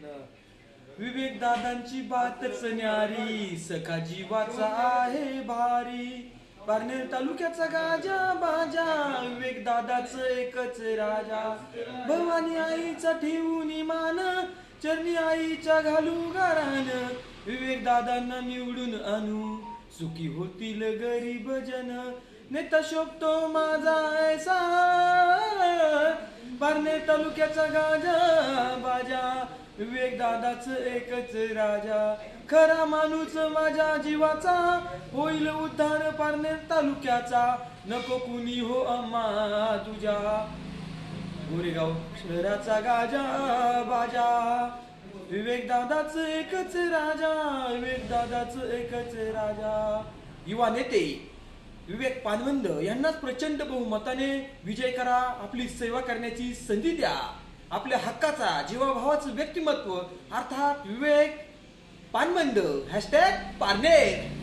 विवेक दादांची बातच न्यारी, सखा जीवाचा आहे भारी. पारनेर तालुक्याचा गाजा बाजा, विवेक दादाच एकच राजा. भवानी आईचा ठेवून मान, चरणी आईच्या घालू गारान. विवेक दादांना निवडून आणू, सुखी होतील गरीब जन. नेता शोभतो माझा ऐसा, पारनेर तालुक्याचा गाजा बाजा, विवेक दादाच एकच राजा. खरा माणूस माझ्या जीवाचा, होईल उद्धार पारनेर तालुक्याचा. नको कुणी हो अम्मा तुझ्या, गोरेगाव शहराचा गाजा बाजा. विवेक दादाच एकच राजा, विवेक दादाच एकच राजा. युवा नेते विवेक पानवंद यांनाच प्रचंड बहुमताने विजय करा. आपली सेवा करण्याची संधी द्या. आपल्या हक्काचा जीवाभावाचं व्यक्तिमत्व अर्थात विवेक पानवंद #पारनेर.